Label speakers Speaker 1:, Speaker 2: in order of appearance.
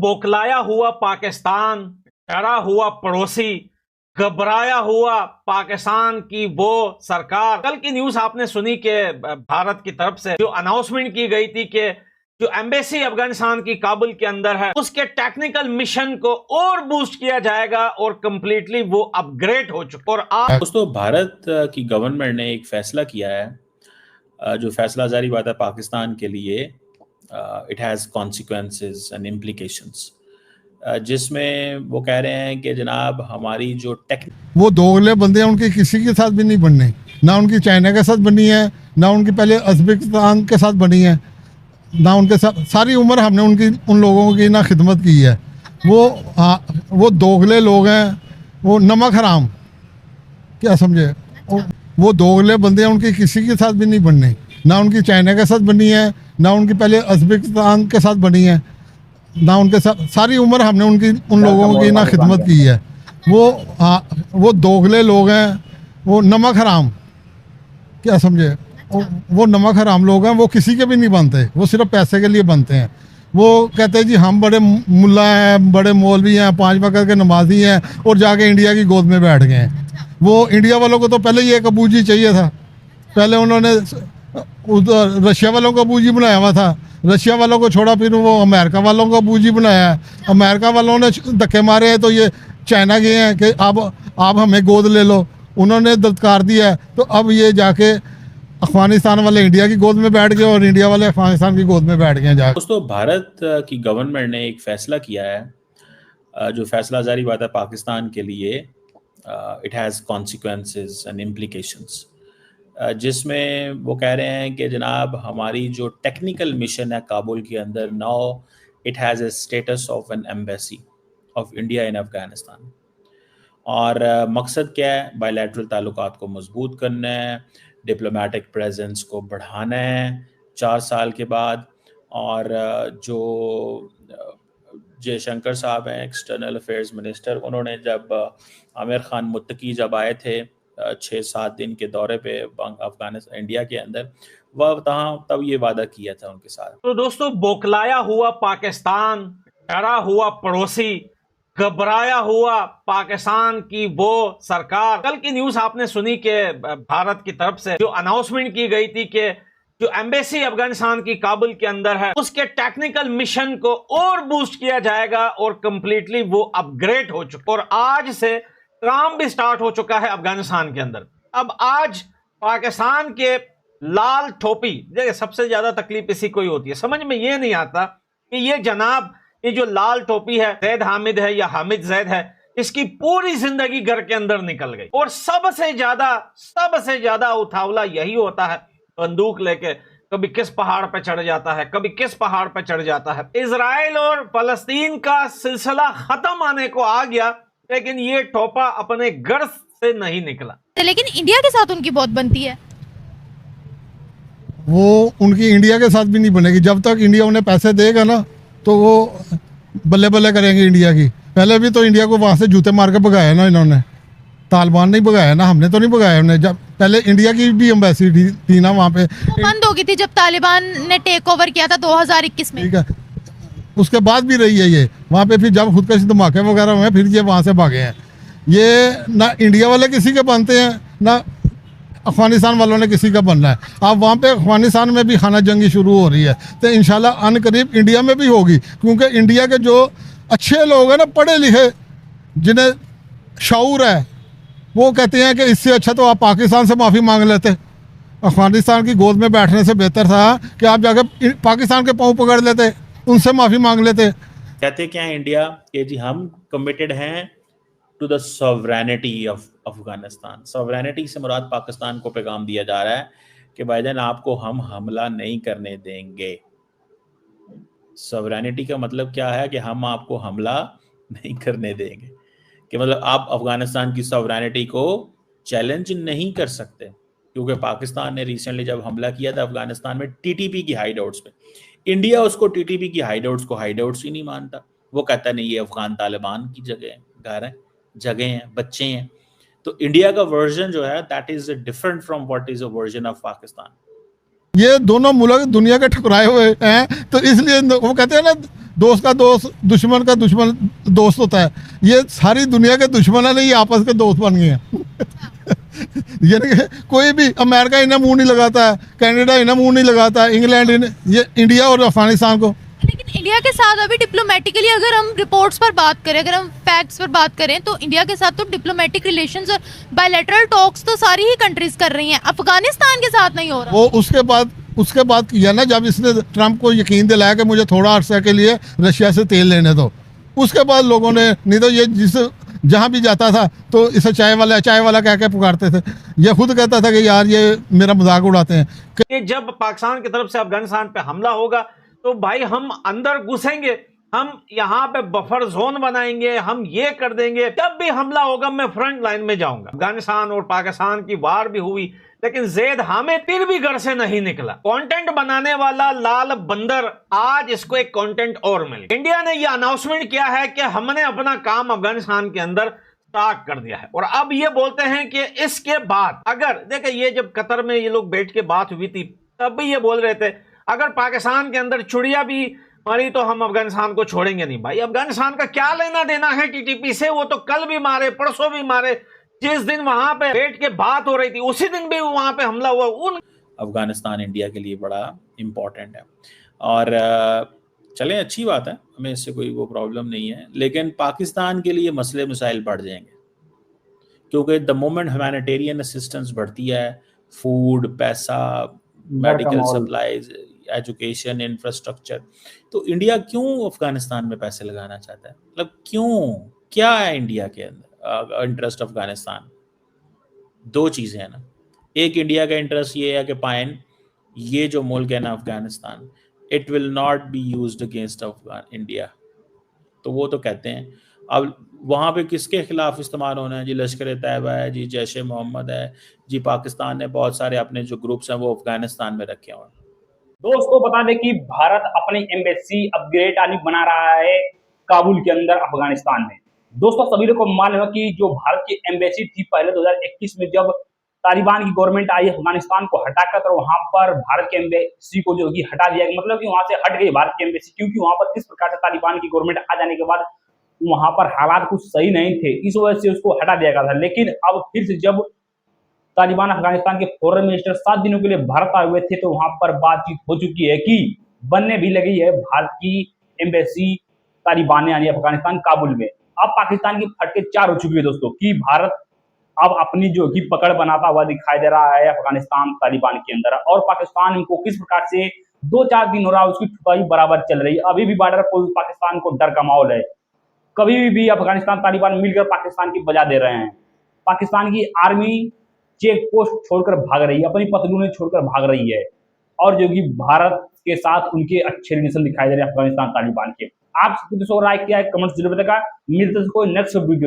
Speaker 1: बौखलाया हुआ पाकिस्तान, डरा हुआ पड़ोसी, घबराया हुआ पाकिस्तान की वो सरकार। कल की न्यूज आपने सुनी कि भारत की तरफ से जो अनाउंसमेंट की गई थी कि जो एम्बेसी अफगानिस्तान की काबुल के अंदर है उसके टेक्निकल मिशन को और बूस्ट किया जाएगा और कंप्लीटली वो अपग्रेड हो चुका। और आज
Speaker 2: दोस्तों, भारत की गवर्नमेंट ने एक फैसला किया है, जो फैसला जारी बात है पाकिस्तान के लिए, it has consequences and implications, जिसमें वो कह रहे हैं कि जनाब हमारी जो
Speaker 3: वो दोगले बंदे हैं, उनकी किसी के साथ भी नहीं बनने, ना उनकी चाइना के साथ बनी है, ना उनकी पहले उज़्बेकिस्तान के साथ बनी है, ना उनके साथ सारी उम्र हमने उन लोगों की ना खिदमत की है। वो दोगले लोग हैं, वो नमक हराम, क्या समझे, वो दोगले बंदे हैं, उनकी किसी के साथ भी नहीं बनने, ना उनकी चाइना के साथ बनी है, ना उनकी पहले उज़्बेकिस्तान के साथ बनी है, ना उनके साथ सारी उम्र हमने उन लोगों की ना खिदमत की है। वो दोगले लोग हैं, वो नमक हराम, क्या समझे, वो नमक हराम लोग हैं, वो किसी के भी नहीं बनते, वो सिर्फ पैसे के लिए बनते हैं। वो कहते हैं जी हम बड़े मुल्ला हैं, बड़े मौलवी हैं, 5 वक्त के नमाजी हैं, और जाके इंडिया की गोद में बैठ गए हैं। वो इंडिया वालों को तो पहले ही एक अबूजी चाहिए था, पहले उन्होंने रशिया वालों को अबूजी बनाया हुआ था, रशिया वालों को छोड़ा, फिर वो अमेरिका वालों को अबूजी बनाया है, अमेरिका वालों ने धक्के मारे हैं तो ये चाइना गए हैं कि आप हमें गोद ले लो, उन्होंने दत्कार दिया है, तो अब ये जाके अफगानिस्तान वाले इंडिया की गोद में बैठ गए और इंडिया वाले अफगानिस्तान की गोद में बैठ गए जाके।
Speaker 2: दोस्तों, भारत की गवर्नमेंट ने एक फैसला किया है, जो फैसला जारी बात है पाकिस्तान के लिए, it has consequences and implications, जिसमें वो कह रहे हैं कि जनाब हमारी जो टेक्निकल मिशन है काबुल के अंदर, now it has a status of N embassy of India in Afghanistan. और मकसद क्या है? बायलैटरल ताल्लुकात को मजबूत करना है, डिप्लोमेटिक प्रेजेंस को बढ़ाना है 4 साल के बाद। और जो जयशंकर साहब हैं, एक्सटर्नल अफेयर्स मिनिस्टर, उन्होंने जब आमिर खान मुत्तकी जब आए थे 6-7 दिन के दौरे पे अफगानिस्तान इंडिया के अंदर, वह तब ये वादा किया था उनके साथ।
Speaker 1: तो दोस्तों, बौखलाया हुआ पाकिस्तान, डरा हुआ पड़ोसी, घबराया हुआ पाकिस्तान की वो सरकार। कल की न्यूज आपने सुनी कि भारत की तरफ से जो अनाउंसमेंट की गई थी कि जो एम्बेसी अफगानिस्तान की काबुल के अंदर है उसके टेक्निकल मिशन को और बूस्ट किया जाएगा और कंप्लीटली वो अपग्रेड हो चुका। और आज से काम भी स्टार्ट हो चुका है अफगानिस्तान के अंदर। अब आज पाकिस्तान के लाल टोपी, देखिए सबसे ज्यादा तकलीफ इसी को ही होती है, समझ में ये नहीं आता कि ये जनाब, ये जो लाल टोपी है, जैद हामिद है या हामिद जैद है, इसकी पूरी जिंदगी घर के अंदर निकल गई। और सबसे ज्यादा उठावला यही होता है, बंदूक लेके कभी किस पहाड़ पे चढ़ जाता है, कभी किस पहाड़ पे चढ़ जाता है। इजराइल और फलस्तीन का सिलसिला खत्म आने को आ गया, लेकिन ये टोपा अपने घर से नहीं निकला।
Speaker 4: लेकिन इंडिया के साथ उनकी बहुत बनती है।
Speaker 3: वो उनकी इंडिया के साथ भी नहीं बनेगी, जब तक इंडिया उन्हें पैसे देगा ना तो वो बल्ले बल्ले करेंगे इंडिया की। पहले भी तो इंडिया को वहां से जूते मार के भगाया ना इन्होंने, तालिबान नहीं भगाया ना, हमने तो नहीं भगाया उन्हें। जब पहले इंडिया की भी एम्बेसी थी ना वहाँ पे,
Speaker 4: बंद हो गई थी जब तालिबान ने टेक ओवर किया था 2021 में,
Speaker 3: ठीक है, उसके बाद भी रही है ये वहाँ पे। फिर जब खुदकशी धमाके वगैरह हुए फिर ये वहाँ से भागे हैं। ये ना इंडिया वाले किसी के बनते हैं, ना अफगानिस्तान वालों ने किसी का बनना है। अब वहाँ पे अफगानिस्तान में भी खाना जंगी शुरू हो रही है, तो इंशाल्लाह अनकरीब इंडिया में भी होगी, क्योंकि इंडिया के जो अच्छे लोग हैं ना, पढ़े लिखे, जिन्हें शऊर है, वो कहते हैं कि इससे अच्छा तो आप पाकिस्तान से माफ़ी मांग लेते। अफगानिस्तान की गोद में बैठने से बेहतर था कि आप जाकर पाकिस्तान के पाँव पकड़ लेते, उनसे माफ़ी मांग लेते।
Speaker 2: कहते क्या है इंडिया कि जी हम कमिटेड हैं to the sovereignty of Afghanistan. Sovereignty से मुराद पाकिस्तान को पैगाम दिया जा रहा है कि भाईजान आपको हम हमला नहीं करने देंगे। सॉवरेनिटी का मतलब क्या है कि हम आपको हमला नहीं करने देंगे, कि मतलब आप अफगानिस्तान की सॉवरेनिटी को चैलेंज नहीं कर सकते। क्योंकि पाकिस्तान ने रिसेंटली जब हमला किया था अफगानिस्तान में टीटीपी की हाइडआउट्स पे, इंडिया उसको टीटीपी की हाइडआउट्स को हाइडआउट्स ही नहीं मानता। वो कहता नहीं ये अफगान तालिबान की जगह है, घर है, जगह हैं, बच्चे हैं। तो इंडिया का वर्जन जो है that is different from what is a version of Pakistan.
Speaker 3: ये दोनों मुल्क दुनिया के ठुकराए हुए हैं, तो इसलिए वो कहते हैं ना दोस्त का दोस्त दुश्मन का दुश्मन दोस्त होता है, ये सारी दुनिया के दुश्मन नहीं आपस के दोस्त बन गए हैं। यानी कि कोई भी अमेरिका इन्हें मुंह नहीं लगाता है, कनाडा इन्हें मुंह नहीं लगाता है, इंग्लैंड ये इंडिया और अफगानिस्तान को।
Speaker 4: लेकिन इंडिया के साथ अभी डिप्लोमेटिकली अगर हम रिपोर्ट्स पर बात करें, अगर हम फैक्ट्स पर बात करें, तो इंडिया के साथ तो डिप्लोमेटिक रिलेशंस और बायलैटरल टॉक्स तो सारी ही कंट्रीज कर रही हैं, अफगानिस्तान के साथ नहीं हो रहा।
Speaker 3: वो उसके बाद किया ना, जब इसने ट्रंप को यकीन दिलाया कि मुझे थोड़ा अर्सा के लिए रशिया से तेल लेने दो, उसके बाद लोगों ने, नहीं तो ये जहाँ भी जाता था तो इसे चाय वाला कह के पुकारते थे। ये खुद कहता था कि यार ये मेरा मजाक उड़ाते हैं।
Speaker 1: कि जब पाकिस्तान की तरफ से अफगानिस्तान पे हमला होगा तो भाई हम अंदर घुसेंगे, हम यहाँ पे बफर जोन बनाएंगे, हम ये कर देंगे, जब भी हमला होगा मैं फ्रंट लाइन में जाऊंगा। अफगानिस्तान और पाकिस्तान की वार भी हुई, लेकिन ज़ैद हामिद फिर भी घर से नहीं निकला। कंटेंट बनाने वाला लाल बंदर, आज इसको एक कंटेंट और मिल गया। इंडिया ने यह अनाउंसमेंट किया है कि हमने अपना काम अफगानिस्तान के अंदर स्टार्ट कर दिया है, और अब ये बोलते हैं कि इसके बाद अगर देखिए, ये जब कतर में ये लोग बैठ के बात हुई थी तब भी ये बोल रहे थे अगर पाकिस्तान के अंदर चुड़िया भी मारी तो हम अफगानिस्तान को छोड़ेंगे नहीं। भाई अफगानिस्तान का क्या लेना देना है टीटीपी से? वो तो कल भी मारे, परसों भी मारे, जिस दिन वहां पे बैठ के बात हो रही थी उसी दिन भी वहां पे हमला हुआ।
Speaker 2: अफगानिस्तान इंडिया के लिए बड़ा इम्पोर्टेंट है, और चलें, अच्छी बात है, हमें इससे कोई वो प्रॉब्लम नहीं है। लेकिन पाकिस्तान के लिए मसले मसाइल बढ़ जाएंगे, क्योंकि द मोमेंट ह्यूमैनिटेरियन असिस्टेंस बढ़ती है, फूड, पैसा, मेडिकल सप्लाईज, एजुकेशन, इंफ्रास्ट्रक्चर, तो इंडिया क्यों अफगानिस्तान में पैसे लगाना चाहता है? मतलब क्यों, क्या है इंडिया के अंदर इंटरेस्ट अफगानिस्तान? दो चीज़ें हैं ना, एक इंडिया का इंटरेस्ट ये है कि पाइन ये जो मुल्क है ना Afghanistan, it will not be used against India, तो वो तो कहते हैं। अब वहाँ पे किसके खिलाफ इस्तेमाल होना है जी? लश्कर तैयबा है जी, जैश ए मोहम्मद है जी, पाकिस्तान ने बहुत सारे अपने जो ग्रुप्स हैं वो अफगानिस्तान में रखे हुए हैं।
Speaker 5: दोस्तों बता दें कि भारत अपनी एम्बेसी अपग्रेड बना रहा है काबुल के अंदर अफगानिस्तान में। दोस्तों सभी लोगों को मालूम है कि जो भारत की एम्बेसी थी पहले 2021 में जब तालिबान की गवर्नमेंट आई अफगानिस्तान को हटाकर, तो वहां पर भारत की एम्बेसी को जो हटा दिया, मतलब कि वहां से हट गई भारत की एम्बेसी, क्योंकि वहां पर किस प्रकार से तालिबान की गवर्नमेंट आ जाने के बाद वहां पर हालात कुछ सही नहीं थे, इस वजह से उसको हटा दिया गया था। लेकिन अब फिर से जब तालिबान अफगानिस्तान के फॉरेन मिनिस्टर 7 दिनों के लिए भारत आए हुए थे, तो वहां पर बातचीत हो चुकी है कि बनने भी लगी है भारत की एम्बेसी तालिबान यानी अफगानिस्तान काबुल में। अब पाकिस्तान की फटके 4 हो चुकी है दोस्तों, कि भारत अब अपनी जो कि पकड़ बनाता हुआ दिखाई दे रहा है अफगानिस्तान तालिबान के अंदर, और पाकिस्तान इनको किस प्रकार से 2-4 दिन हो रहा है उसकी ठुकाई बराबर चल रही है। अभी भी बॉर्डर पर पाकिस्तान को डर का माहौल है, कभी भी अफगानिस्तान तालिबान मिलकर पाकिस्तान की बजा दे रहे हैं। पाकिस्तान की आर्मी चेक पोस्ट छोड़कर भाग रही है, अपनी पतलूनें छोड़कर भाग रही है, और जो कि भारत के साथ उनके अच्छे रिलेशन दिखाई दे रहे हैं अफगानिस्तान तालिबान के। आप राय क्या है कमेंट्स जरूर बताएगा। मिलते हैं कोई नेक्स्ट वीडियो।